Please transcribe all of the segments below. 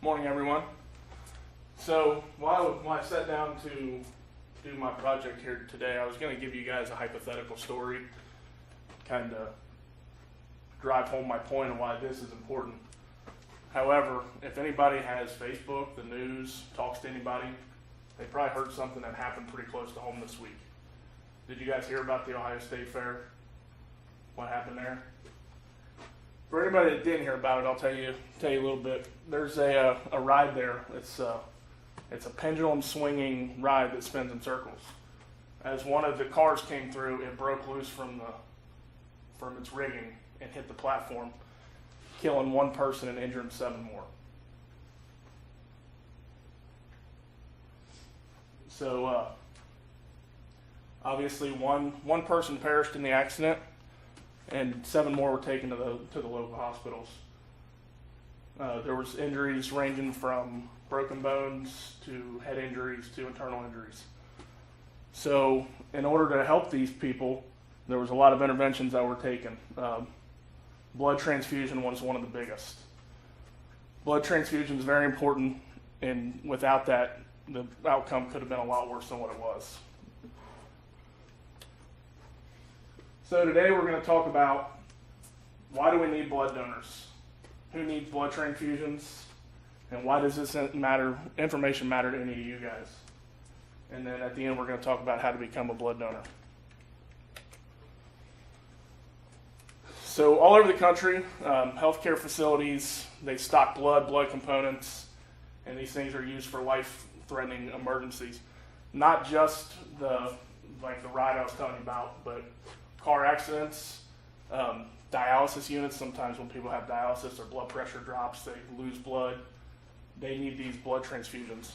Morning, everyone. So while I sat down to do my project here today, I was going to give you guys a hypothetical story, kind of drive home my point of why this is important. However, if anybody has Facebook, the news, talks to anybody, they probably heard something that happened pretty close to home this week. Did you guys hear about the Ohio State Fair? What happened there? For anybody that didn't hear about it, I'll tell you a little bit. There's a ride there. It's a pendulum swinging ride that spins in circles. As one of the cars came through, it broke loose from its rigging and hit the platform, killing one person and injuring 7 more. So obviously one person perished in the accident, and 7 more were taken to the local hospitals. There was injuries ranging from broken bones to head injuries to internal injuries. So in order to help these people, there was a lot of interventions that were taken. Blood transfusion was one of the biggest. Blood transfusion is very important, and without that, the outcome could have been a lot worse than what it was. So today we're going to talk about why do we need blood donors? Who needs blood transfusions? And why does this information matter to any of you guys? And then at the end we're going to talk about how to become a blood donor. So all over the country, healthcare facilities, they stock blood components, and these things are used for life-threatening emergencies. Not just the ride I was telling you about, but car accidents, dialysis units. Sometimes when people have dialysis, their blood pressure drops, they lose blood. They need these blood transfusions.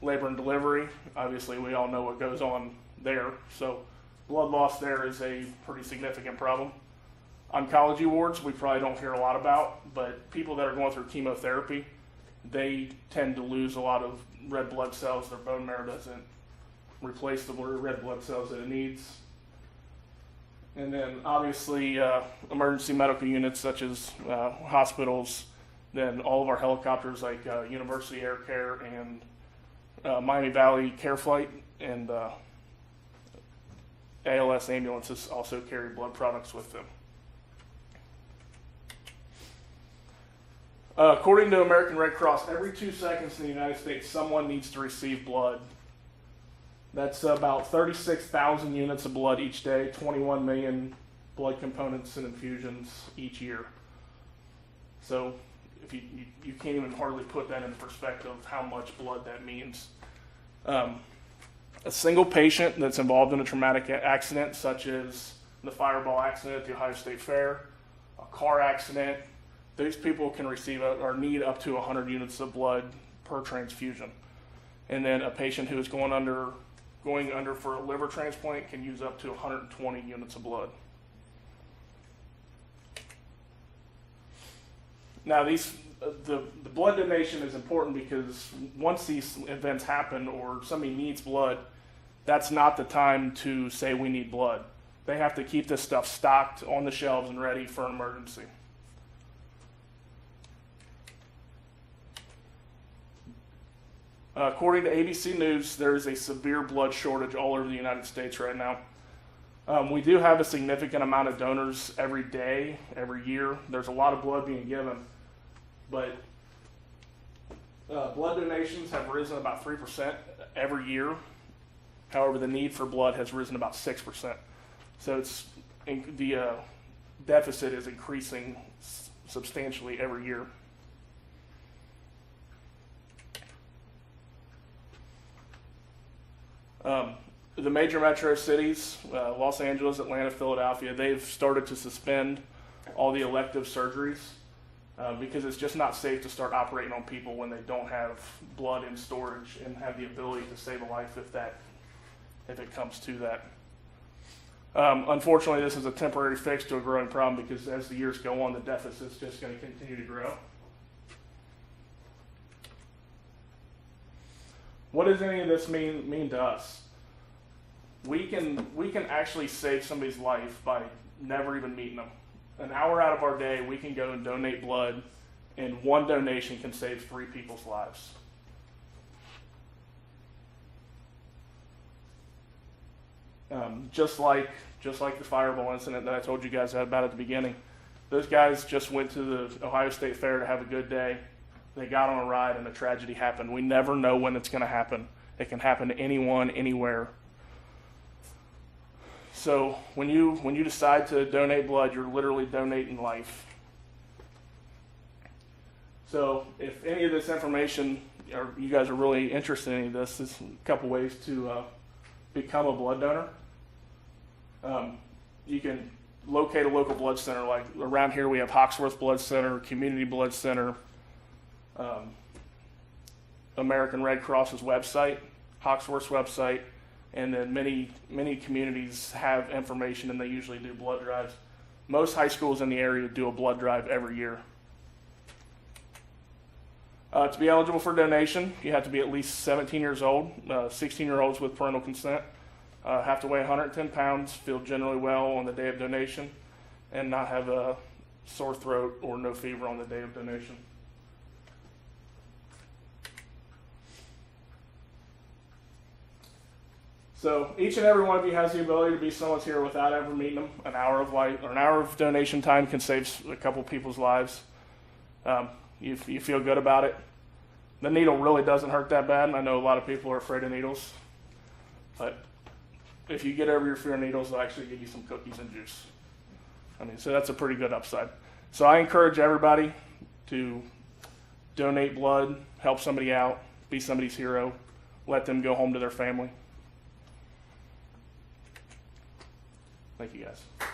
Labor and delivery, obviously we all know what goes on there. So blood loss there is a pretty significant problem. Oncology wards, we probably don't hear a lot about, but people that are going through chemotherapy, they tend to lose a lot of red blood cells. Their bone marrow doesn't replace the red blood cells that it needs. And then obviously emergency medical units such as hospitals, then all of our helicopters like University Air Care and Miami Valley Care Flight, and ALS ambulances also carry blood products with them. According to American Red Cross, every 2 seconds in the United States, someone needs to receive blood. That's about 36,000 units of blood each day, 21 million blood components and infusions each year. So if you can't even hardly put that in perspective of how much blood that means. A single patient that's involved in a traumatic accident, such as the fireball accident at the Ohio State Fair, a car accident, these people can receive or need up to 100 units of blood per transfusion. And then a patient who is going under for a liver transplant can use up to 120 units of blood. Now the blood donation is important because once these events happen or somebody needs blood, that's not the time to say we need blood. They have to keep this stuff stocked on the shelves and ready for an emergency. According to ABC News, there is a severe blood shortage all over the United States right now. We do have a significant amount of donors every day, every year. There's a lot of blood being given, but blood donations have risen about 3% every year. However, the need for blood has risen about 6%. So the deficit is increasing substantially every year. The major metro cities, Los Angeles, Atlanta, Philadelphia, they've started to suspend all the elective surgeries because it's just not safe to start operating on people when they don't have blood in storage and have the ability to save a life if it comes to that. Unfortunately, this is a temporary fix to a growing problem because as the years go on, the deficit's just going to continue to grow. What does any of this mean to us? We can actually save somebody's life by never even meeting them. An hour out of our day, we can go and donate blood and one donation can save 3 people's lives. Just like the fireball incident that I told you guys about at the beginning. Those guys just went to the Ohio State Fair to have a good day. They got on a ride and a tragedy happened. We never know when it's going to happen. It can happen to anyone, anywhere. So when you decide to donate blood, you're literally donating life. So if any of this information, or you guys are really interested in any of this, there's a couple ways to become a blood donor. You can locate a local blood center. Like around here, we have Hawksworth Blood Center, Community Blood Center, American Red Cross's website, Hawksworth's website, and then many communities have information, and they usually do blood drives. Most high schools in the area do a blood drive every year. To be eligible for donation, you have to be at least 17 years old. 16-year-olds with parental consent have to weigh 110 pounds, feel generally well on the day of donation, and not have a sore throat or no fever on the day of donation. So each and every one of you has the ability to be someone's hero without ever meeting them. An hour of light or an hour of donation time can save a couple people's lives. You feel good about it. The needle really doesn't hurt that bad, and I know a lot of people are afraid of needles. But if you get over your fear of needles, they'll actually give you some cookies and juice. So that's a pretty good upside. So I encourage everybody to donate blood, help somebody out, be somebody's hero, let them go home to their family. Thank you, guys.